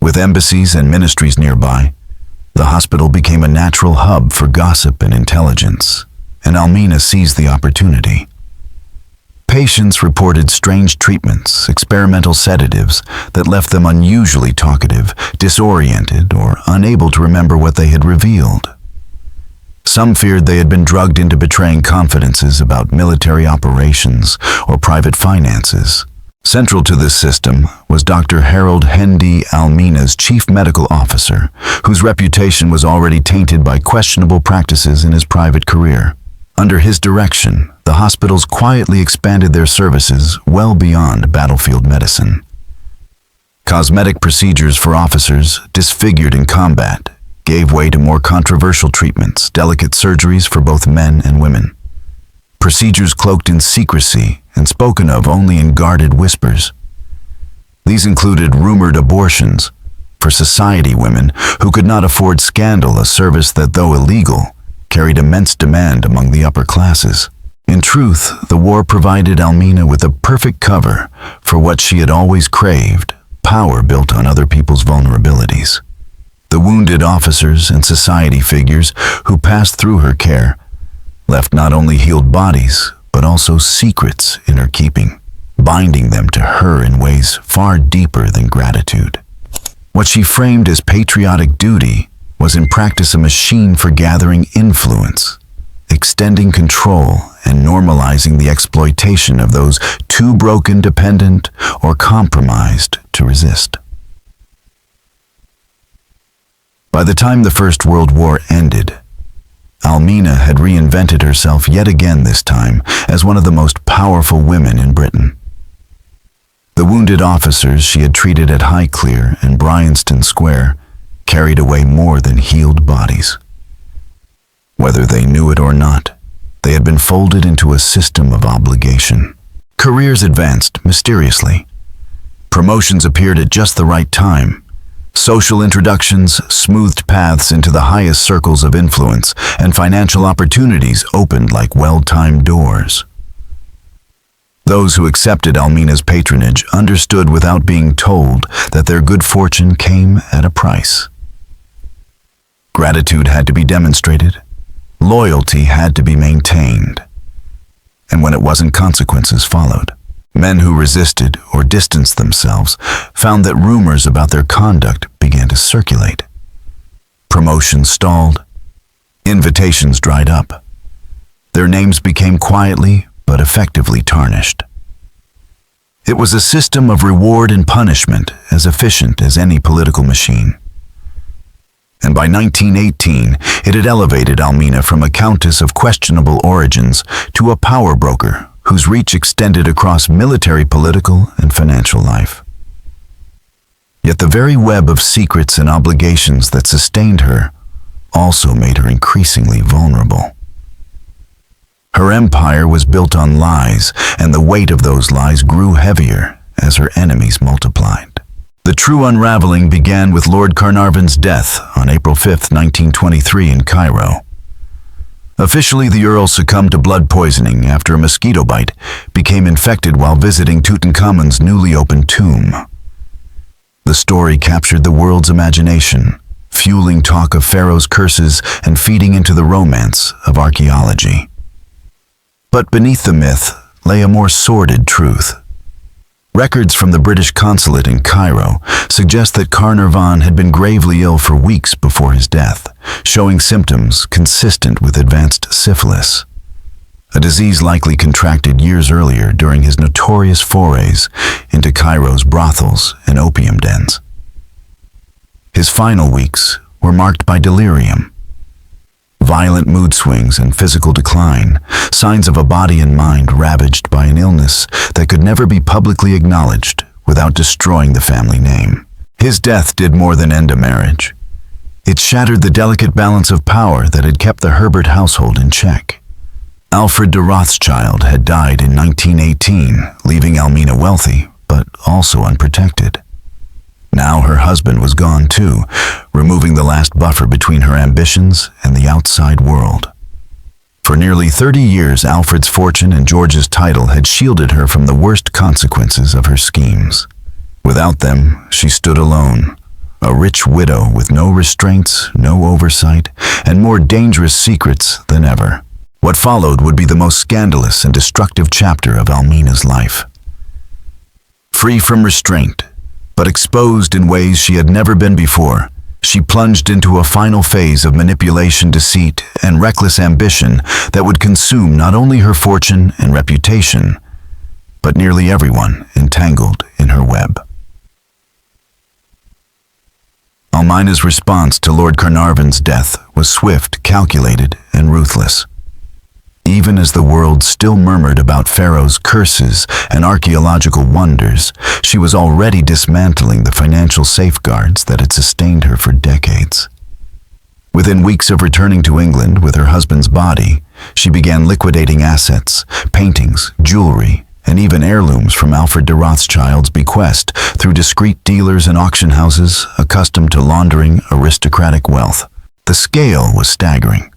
With embassies and ministries nearby, the hospital became a natural hub for gossip and intelligence, and Almina seized the opportunity. Patients reported strange treatments, experimental sedatives that left them unusually talkative, disoriented, or unable to remember what they had revealed. Some feared they had been drugged into betraying confidences about military operations or private finances. Central to this system was Dr. Harold Hendy, Almina's chief medical officer, whose reputation was already tainted by questionable practices in his private career. Under his direction, the hospitals quietly expanded their services well beyond battlefield medicine. Cosmetic procedures for officers disfigured in combat gave way to more controversial treatments, delicate surgeries for both men and women. Procedures cloaked in secrecy and spoken of only in guarded whispers. These included rumored abortions for society women who could not afford scandal, a service that, though illegal, carried immense demand among the upper classes. In truth, the war provided Almina with a perfect cover for what she had always craved: power built on other people's vulnerabilities. The wounded officers and society figures who passed through her care left not only healed bodies, but also secrets in her keeping, binding them to her in ways far deeper than gratitude. What she framed as patriotic duty was in practice a machine for gathering influence, extending control, and normalizing the exploitation of those too broken, dependent, or compromised to resist. By the time the First World War ended, Almina had reinvented herself yet again, this time as one of the most powerful women in Britain. The wounded officers she had treated at Highclere and Bryanston Square carried away more than healed bodies. Whether they knew it or not, they had been folded into a system of obligation. Careers advanced mysteriously. Promotions appeared at just the right time. Social introductions smoothed paths into the highest circles of influence, and financial opportunities opened like well-timed doors. Those who accepted Almina's patronage understood without being told that their good fortune came at a price. Gratitude had to be demonstrated, loyalty had to be maintained, and when it wasn't, consequences followed. Men who resisted or distanced themselves found that rumors about their conduct began to circulate. Promotions stalled, invitations dried up. Their names became quietly but effectively tarnished. It was a system of reward and punishment as efficient as any political machine. And by 1918, it had elevated Almina from a countess of questionable origins to a power broker whose reach extended across military, political, and financial life. Yet the very web of secrets and obligations that sustained her also made her increasingly vulnerable. Her empire was built on lies, and the weight of those lies grew heavier as her enemies multiplied. The true unraveling began with Lord Carnarvon's death on April 5, 1923 in Cairo. Officially, the Earl succumbed to blood poisoning after a mosquito bite became infected while visiting Tutankhamun's newly opened tomb. The story captured the world's imagination, fueling talk of Pharaoh's curses and feeding into the romance of archaeology. But beneath the myth lay a more sordid truth. Records from the British consulate in Cairo suggest that Carnarvon had been gravely ill for weeks before his death, showing symptoms consistent with advanced syphilis, a disease likely contracted years earlier during his notorious forays into Cairo's brothels and opium dens. His final weeks were marked by delirium, violent mood swings and physical decline, signs of a body and mind ravaged by an illness that could never be publicly acknowledged without destroying the family name. His death did more than end a marriage. It shattered the delicate balance of power that had kept the Herbert household in check. Alfred de Rothschild had died in 1918, leaving Almina wealthy, but also unprotected. Now her husband was gone too, removing the last buffer between her ambitions and the outside world. For nearly 30 years, Alfred's fortune and George's title had shielded her from the worst consequences of her schemes. Without them, she stood alone, a rich widow with no restraints, no oversight, and more dangerous secrets than ever. What followed would be the most scandalous and destructive chapter of Almina's life. Free from restraint, but exposed in ways she had never been before, She plunged into a final phase of manipulation, deceit, and reckless ambition that would consume not only her fortune and reputation, but nearly everyone entangled in her web. Almina's response to Lord Carnarvon's death was swift, calculated, and ruthless. Even as the world still murmured about Pharaoh's curses and archaeological wonders, she was already dismantling the financial safeguards that had sustained her for decades. Within weeks of returning to England with her husband's body, she began liquidating assets, paintings, jewelry, and even heirlooms from Alfred de Rothschild's bequest through discreet dealers and auction houses accustomed to laundering aristocratic wealth. The scale was staggering.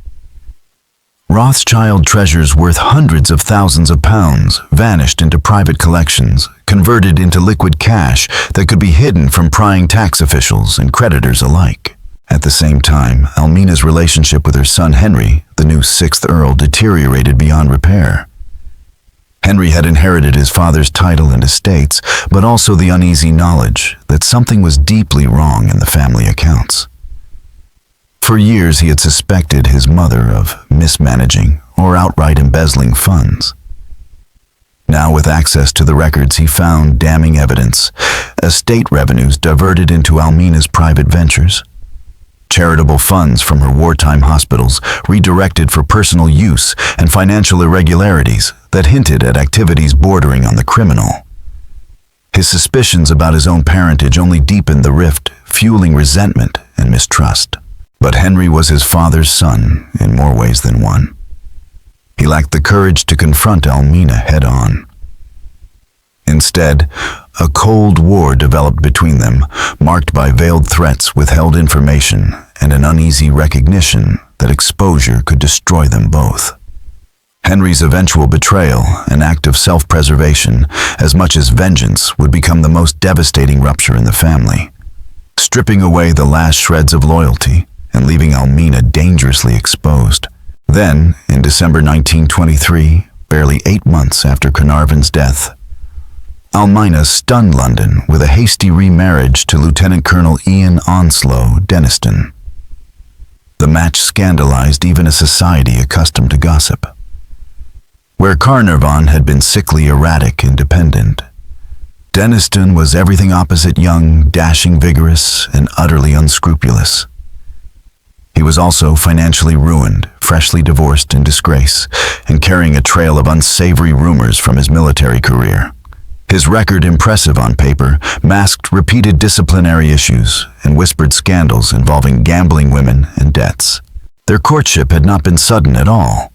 Rothschild treasures worth hundreds of thousands of pounds vanished into private collections, converted into liquid cash that could be hidden from prying tax officials and creditors alike. At the same time, Almina's relationship with her son Henry, the new 6th Earl, deteriorated beyond repair. Henry had inherited his father's title and estates, but also the uneasy knowledge that something was deeply wrong in the family accounts. For years he had suspected his mother of mismanaging or outright embezzling funds. Now, with access to the records, he found damning evidence: estate revenues diverted into Almina's private ventures, charitable funds from her wartime hospitals redirected for personal use, and financial irregularities that hinted at activities bordering on the criminal. His suspicions about his own parentage only deepened the rift, fueling resentment and mistrust. But Henry was his father's son in more ways than one. He lacked the courage to confront Almina head-on. Instead, a cold war developed between them, marked by veiled threats, withheld information, and an uneasy recognition that exposure could destroy them both. Henry's eventual betrayal, an act of self-preservation, as much as vengeance, would become the most devastating rupture in the family, stripping away the last shreds of loyalty and leaving Almina dangerously exposed. Then, in December 1923, barely 8 months after Carnarvon's death, Almina stunned London with a hasty remarriage to Lieutenant Colonel Ian Onslow Denniston. The match scandalized even a society accustomed to gossip. Where Carnarvon had been sickly, erratic, and dependent, Denniston was everything opposite: young, dashing, vigorous, and utterly unscrupulous. He was also financially ruined, freshly divorced in disgrace, and carrying a trail of unsavory rumors from his military career. His record, impressive on paper, masked repeated disciplinary issues and whispered scandals involving gambling women and debts. Their courtship had not been sudden at all,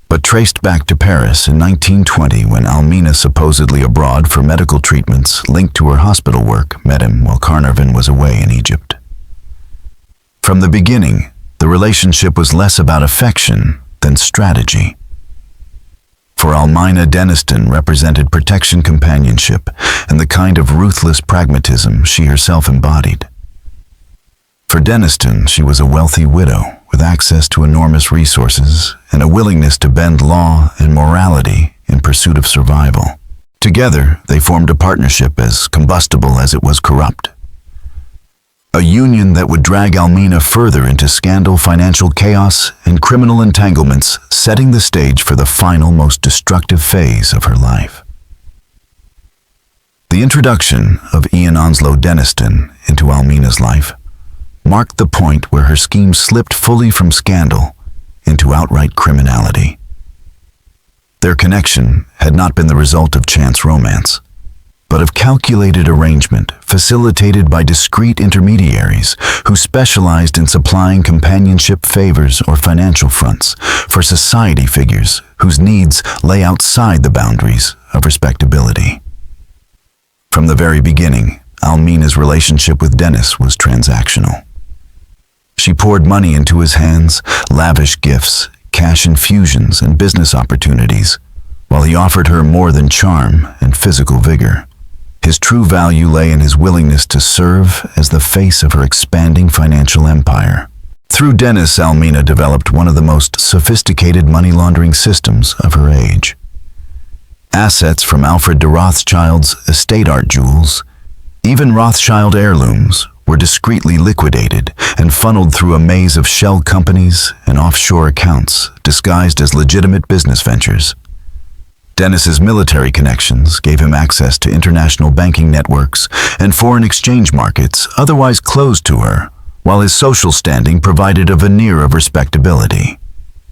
but traced back to Paris in 1920 when Almina, supposedly abroad for medical treatments linked to her hospital work, met him while Carnarvon was away in Egypt. From the beginning, the relationship was less about affection than strategy. For Almina, Denniston represented protection, companionship, and the kind of ruthless pragmatism she herself embodied. For Denniston, she was a wealthy widow with access to enormous resources and a willingness to bend law and morality in pursuit of survival. Together, they formed a partnership as combustible as it was corrupt. A union that would drag Almina further into scandal, financial chaos, and criminal entanglements, setting the stage for the final, most destructive phase of her life. The introduction of Ian Onslow Denniston into Almina's life marked the point where her scheme slipped fully from scandal into outright criminality. Their connection had not been the result of chance romance, but of calculated arrangement facilitated by discreet intermediaries who specialized in supplying companionship favors or financial fronts for society figures whose needs lay outside the boundaries of respectability. From the very beginning, Almina's relationship with Dennis was transactional. She poured money into his hands, lavish gifts, cash infusions, and business opportunities, while he offered her more than charm and physical vigor. His true value lay in his willingness to serve as the face of her expanding financial empire. Through Dennis, Almina developed one of the most sophisticated money laundering systems of her age. Assets from Alfred de Rothschild's estate art jewels, even Rothschild heirlooms, were discreetly liquidated and funneled through a maze of shell companies and offshore accounts disguised as legitimate business ventures. Dennis's military connections gave him access to international banking networks and foreign exchange markets otherwise closed to her, while his social standing provided a veneer of respectability.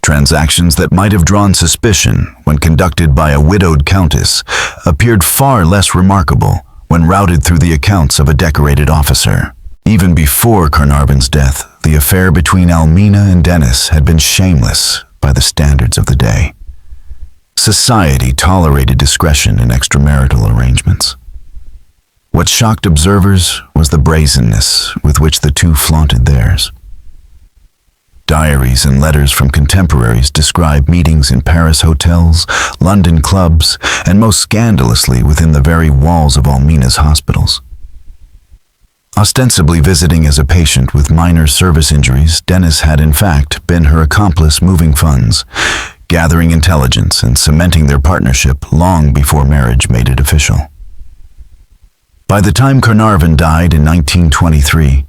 Transactions that might have drawn suspicion when conducted by a widowed countess appeared far less remarkable when routed through the accounts of a decorated officer. Even before Carnarvon's death, the affair between Almina and Dennis had been shameless by the standards of the day. Society tolerated discretion in extramarital arrangements. What shocked observers was the brazenness with which the two flaunted theirs. Diaries and letters from contemporaries describe meetings in Paris hotels, London clubs, and most scandalously within the very walls of Almina's hospitals. Ostensibly visiting as a patient with minor service injuries, Dennis had in fact been her accomplice moving funds, gathering intelligence and cementing their partnership long before marriage made it official. By the time Carnarvon died in 1923,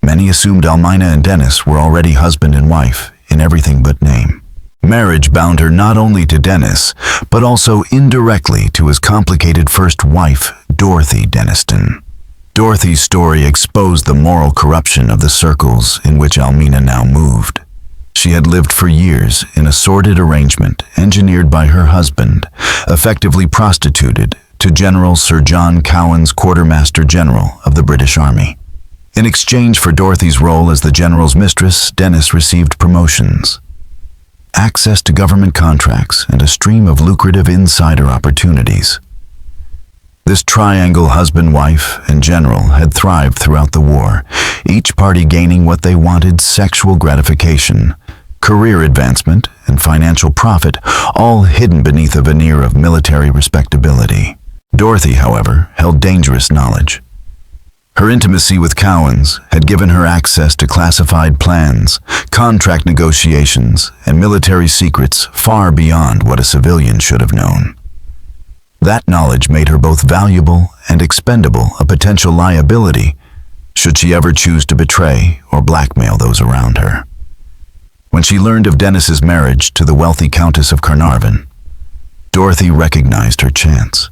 many assumed Almina and Dennis were already husband and wife in everything but name. Marriage bound her not only to Dennis, but also indirectly to his complicated first wife, Dorothy Denniston. Dorothy's story exposed the moral corruption of the circles in which Almina now moved. She had lived for years in a sordid arrangement engineered by her husband, effectively prostituted to General Sir John Cowan's Quartermaster General of the British Army. In exchange for Dorothy's role as the general's mistress, Dennis received promotions, access to government contracts, and a stream of lucrative insider opportunities. This triangle husband, wife, and general had thrived throughout the war, each party gaining what they wanted: sexual gratification, career advancement, and financial profit, all hidden beneath a veneer of military respectability. Dorothy, however, held dangerous knowledge. Her intimacy with Cowans had given her access to classified plans, contract negotiations, and military secrets far beyond what a civilian should have known. That knowledge made her both valuable and expendable, a potential liability should she ever choose to betray or blackmail those around her. When she learned of Dennis's marriage to the wealthy Countess of Carnarvon, Dorothy recognized her chance.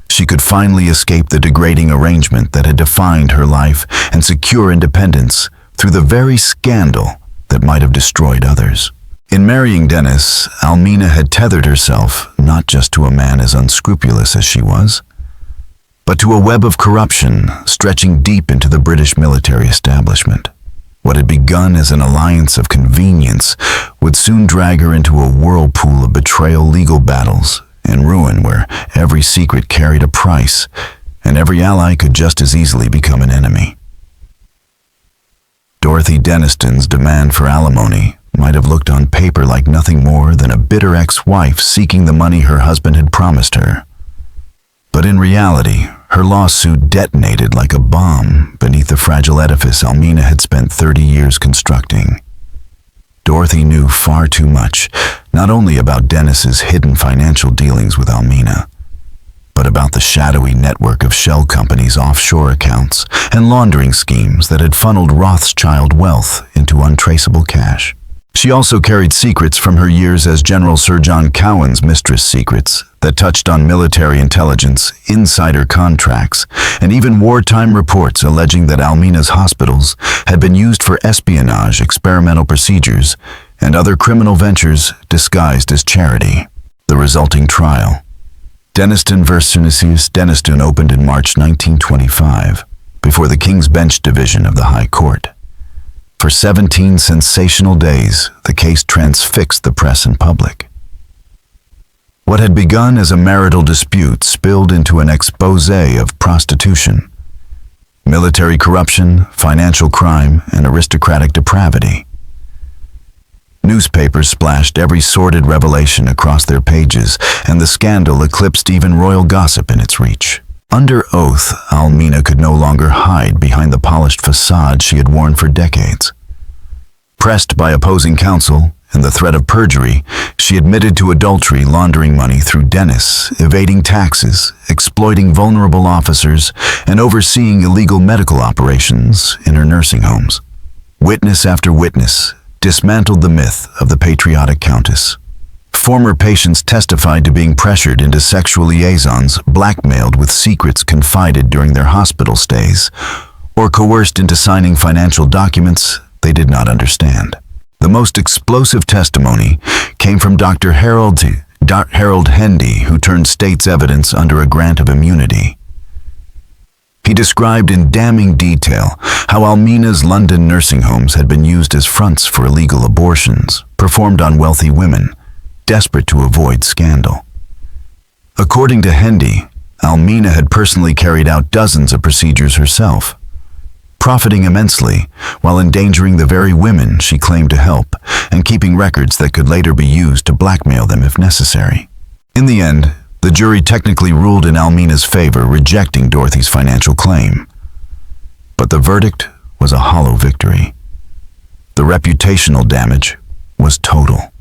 She could finally escape the degrading arrangement that had defined her life and secure independence through the very scandal that might have destroyed others. In marrying Dennis, Almina had tethered herself not just to a man as unscrupulous as she was, but to a web of corruption stretching deep into the British military establishment. What had begun as an alliance of convenience would soon drag her into a whirlpool of betrayal, legal battles, and ruin where every secret carried a price, and every ally could just as easily become an enemy. Dorothy Denniston's demand for alimony might have looked on paper like nothing more than a bitter ex-wife seeking the money her husband had promised her. But in reality, her lawsuit detonated like a bomb beneath the fragile edifice Almina had spent 30 years constructing. Dorothy knew far too much, not only about Dennis's hidden financial dealings with Almina, but about the shadowy network of shell companies' offshore accounts and laundering schemes that had funneled Rothschild wealth into untraceable cash. She also carried secrets from her years as General Sir John Cowan's mistress, secrets that touched on military intelligence, insider contracts, and even wartime reports alleging that Almina's hospitals had been used for espionage, experimental procedures, and other criminal ventures disguised as charity. The resulting trial, Denniston vs. Denniston, opened in March 1925 before the King's Bench Division of the High Court. For 17 sensational days, the case transfixed the press and public. What had begun as a marital dispute spilled into an exposé of prostitution, military corruption, financial crime, and aristocratic depravity. Newspapers splashed every sordid revelation across their pages, and the scandal eclipsed even royal gossip in its reach. Under oath, Almina could no longer hide behind the polished facade she had worn for decades. Pressed by opposing counsel and the threat of perjury, she admitted to adultery, laundering money through dentists, evading taxes, exploiting vulnerable officers, and overseeing illegal medical operations in her nursing homes. Witness after witness dismantled the myth of the patriotic countess. Former patients testified to being pressured into sexual liaisons, blackmailed with secrets confided during their hospital stays, or coerced into signing financial documents they did not understand. The most explosive testimony came from Dr. Harold Hendy, who turned state's evidence under a grant of immunity. He described in damning detail how Almina's London nursing homes had been used as fronts for illegal abortions performed on wealthy women, desperate to avoid scandal. According to Hendy, Almina had personally carried out dozens of procedures herself, profiting immensely while endangering the very women she claimed to help and keeping records that could later be used to blackmail them if necessary. In the end, the jury technically ruled in Almina's favor, rejecting Dorothy's financial claim. But the verdict was a hollow victory. The reputational damage was total.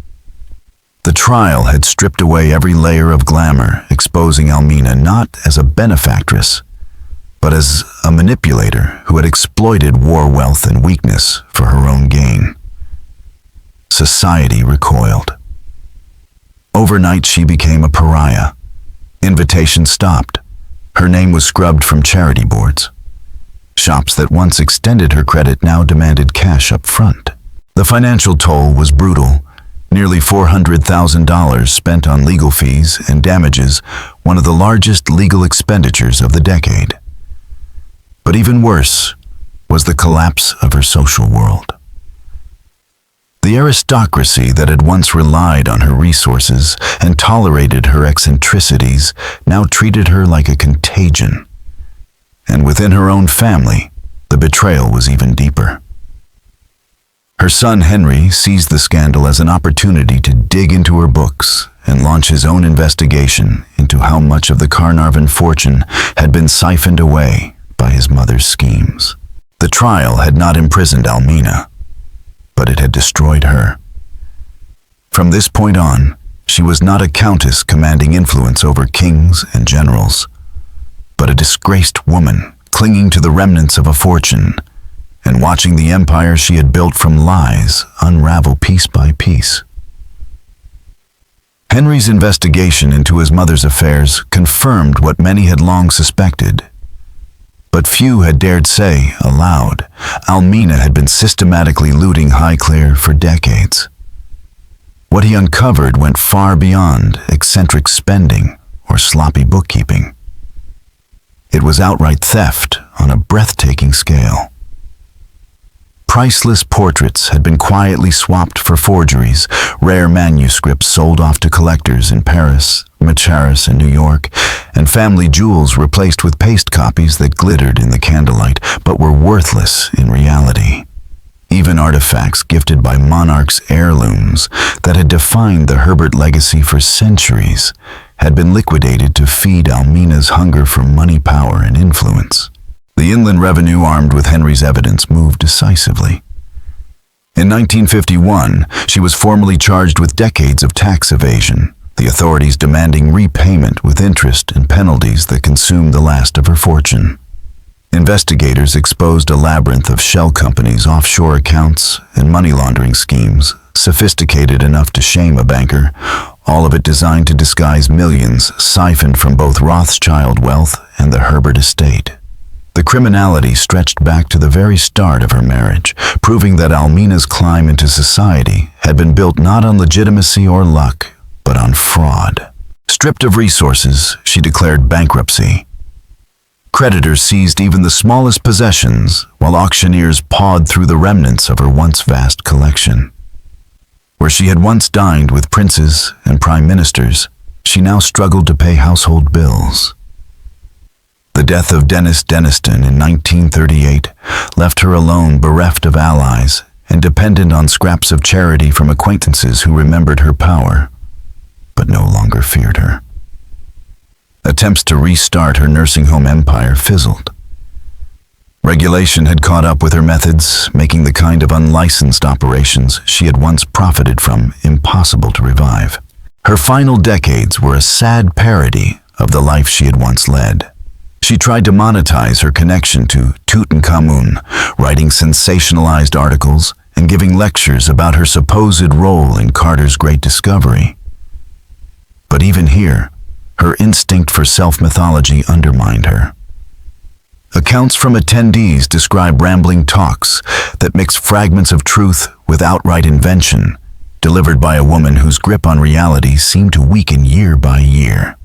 The trial had stripped away every layer of glamour, exposing Almina not as a benefactress, but as a manipulator who had exploited war wealth and weakness for her own gain. Society recoiled. Overnight, she became a pariah. Invitations stopped. Her name was scrubbed from charity boards. Shops that once extended her credit now demanded cash up front. The financial toll was brutal. Nearly $400,000 spent on legal fees and damages, one of the largest legal expenditures of the decade. But even worse was the collapse of her social world. The aristocracy that had once relied on her resources and tolerated her eccentricities now treated her like a contagion. And within her own family, the betrayal was even deeper. Her son Henry seized the scandal as an opportunity to dig into her books and launch his own investigation into how much of the Carnarvon fortune had been siphoned away by his mother's schemes. The trial had not imprisoned Almina, but it had destroyed her. From this point on, she was not a countess commanding influence over kings and generals, but a disgraced woman clinging to the remnants of a fortune and watching the empire she had built from lies unravel piece by piece. Henry's investigation into his mother's affairs confirmed what many had long suspected. But few had dared say aloud, Almina had been systematically looting Highclere for decades. What he uncovered went far beyond eccentric spending or sloppy bookkeeping. It was outright theft on a breathtaking scale. Priceless portraits had been quietly swapped for forgeries, rare manuscripts sold off to collectors in Paris, Macharis, and New York, and family jewels replaced with paste copies that glittered in the candlelight but were worthless in reality. Even artifacts gifted by monarchs' heirlooms that had defined the Herbert legacy for centuries had been liquidated to feed Almina's hunger for money, power, and influence. The Inland Revenue, armed with Henry's evidence, moved decisively. In 1951, she was formally charged with decades of tax evasion, the authorities demanding repayment with interest and penalties that consumed the last of her fortune. Investigators exposed a labyrinth of shell companies, offshore accounts, and money laundering schemes, sophisticated enough to shame a banker, all of it designed to disguise millions siphoned from both Rothschild wealth and the Herbert estate. The criminality stretched back to the very start of her marriage, proving that Almina's climb into society had been built not on legitimacy or luck, but on fraud. Stripped of resources, she declared bankruptcy. Creditors seized even the smallest possessions, while auctioneers pawed through the remnants of her once vast collection. Where she had once dined with princes and prime ministers, she now struggled to pay household bills. The death of Dennis Denniston in 1938 left her alone, bereft of allies, and dependent on scraps of charity from acquaintances who remembered her power, but no longer feared her. Attempts to restart her nursing home empire fizzled. Regulation had caught up with her methods, making the kind of unlicensed operations she had once profited from impossible to revive. Her final decades were a sad parody of the life she had once led. She tried to monetize her connection to Tutankhamun, writing sensationalized articles and giving lectures about her supposed role in Carter's great discovery. But even here, her instinct for self-mythology undermined her. Accounts from attendees describe rambling talks that mix fragments of truth with outright invention, delivered by a woman whose grip on reality seemed to weaken year by year.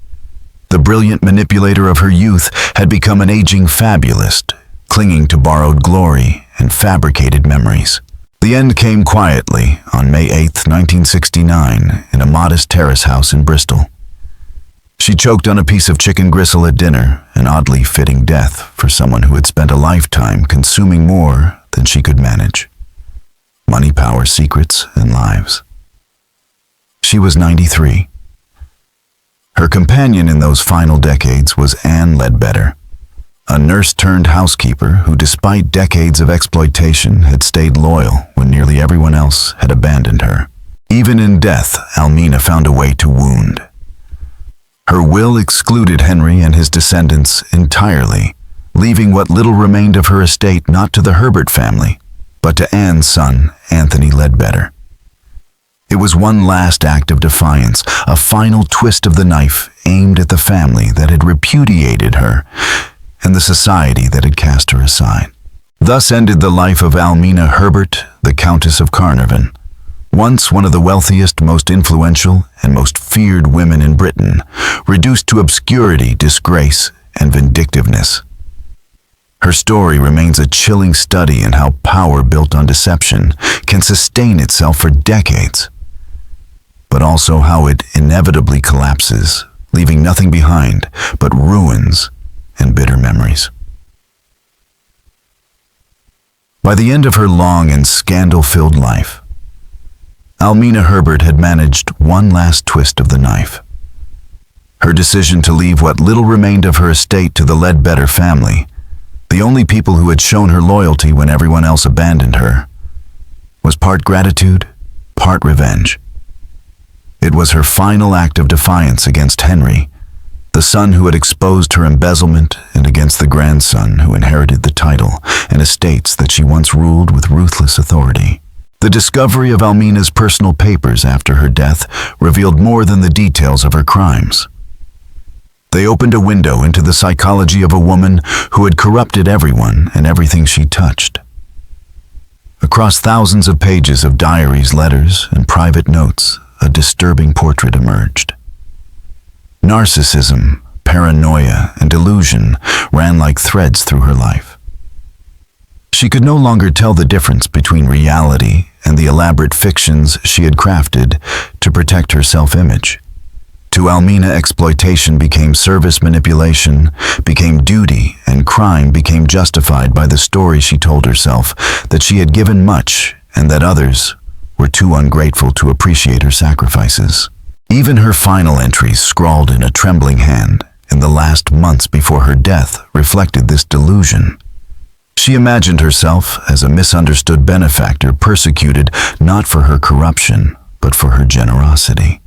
The brilliant manipulator of her youth had become an aging fabulist, clinging to borrowed glory and fabricated memories. The end came quietly on May 8, 1969, in a modest terrace house in Bristol. She choked on a piece of chicken gristle at dinner, an oddly fitting death for someone who had spent a lifetime consuming more than she could manage. Money, power, secrets, and lives. She was 93. Her companion in those final decades was Anne Ledbetter, a nurse-turned-housekeeper who, despite decades of exploitation, had stayed loyal when nearly everyone else had abandoned her. Even in death, Almina found a way to wound. Her will excluded Henry and his descendants entirely, leaving what little remained of her estate not to the Herbert family, but to Anne's son, Anthony Ledbetter. It was one last act of defiance, a final twist of the knife aimed at the family that had repudiated her and the society that had cast her aside. Thus ended the life of Almina Herbert, the Countess of Carnarvon, once one of the wealthiest, most influential, and most feared women in Britain, reduced to obscurity, disgrace, and vindictiveness. Her story remains a chilling study in how power built on deception can sustain itself for decades, but also how it inevitably collapses, leaving nothing behind but ruins and bitter memories. By the end of her long and scandal-filled life, Almina Herbert had managed one last twist of the knife. Her decision to leave what little remained of her estate to the Ledbetter family, the only people who had shown her loyalty when everyone else abandoned her, was part gratitude, part revenge. It was her final act of defiance against Henry, the son who had exposed her embezzlement, and against the grandson who inherited the title and estates that she once ruled with ruthless authority. The discovery of Almina's personal papers after her death revealed more than the details of her crimes. They opened a window into the psychology of a woman who had corrupted everyone and everything she touched. Across thousands of pages of diaries, letters, and private notes, a disturbing portrait emerged. Narcissism, paranoia, and delusion ran like threads through her life. She could no longer tell the difference between reality and the elaborate fictions she had crafted to protect her self-image. To Almina, exploitation became service manipulation, became duty, and crime became justified by the story she told herself that she had given much and that others were too ungrateful to appreciate her sacrifices. Even her final entries, scrawled in a trembling hand in the last months before her death, reflected this delusion. She imagined herself as a misunderstood benefactor persecuted not for her corruption, but for her generosity.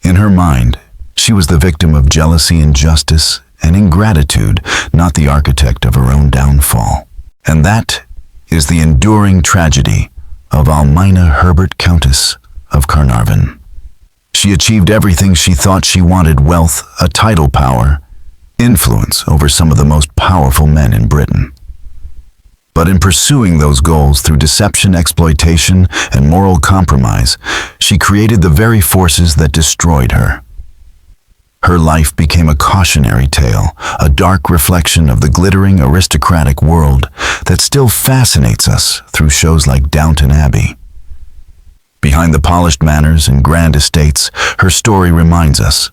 In her mind, she was the victim of jealousy, injustice, and ingratitude, not the architect of her own downfall. And that is the enduring tragedy of Almina Herbert, Countess of Carnarvon. She achieved everything she thought she wanted: wealth, a title, power, influence over some of the most powerful men in Britain. But in pursuing those goals through deception, exploitation, and moral compromise, she created the very forces that destroyed her. Her life became a cautionary tale, a dark reflection of the glittering aristocratic world that still fascinates us through shows like Downton Abbey. Behind the polished manners and grand estates, her story reminds us,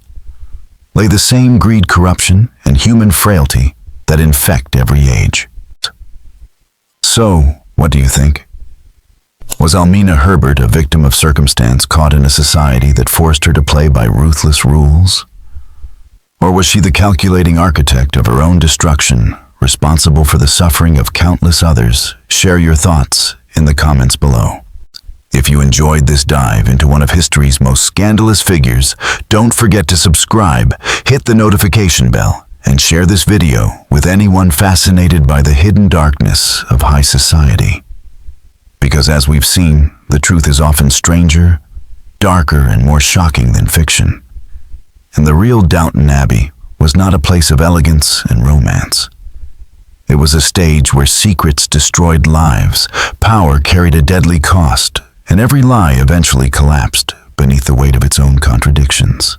lay the same greed, corruption, and human frailty that infect every age. So, what do you think? Was Almina Herbert a victim of circumstance caught in a society that forced her to play by ruthless rules? Or was she the calculating architect of her own destruction, responsible for the suffering of countless others, share your thoughts in the comments below. If you enjoyed this dive into one of history's most scandalous figures, don't forget to subscribe, hit the notification bell, and share this video with anyone fascinated by the hidden darkness of high society. Because as we've seen, the truth is often stranger, darker, and more shocking than fiction. And the real Downton Abbey was not a place of elegance and romance. It was a stage where secrets destroyed lives, power carried a deadly cost, and every lie eventually collapsed beneath the weight of its own contradictions.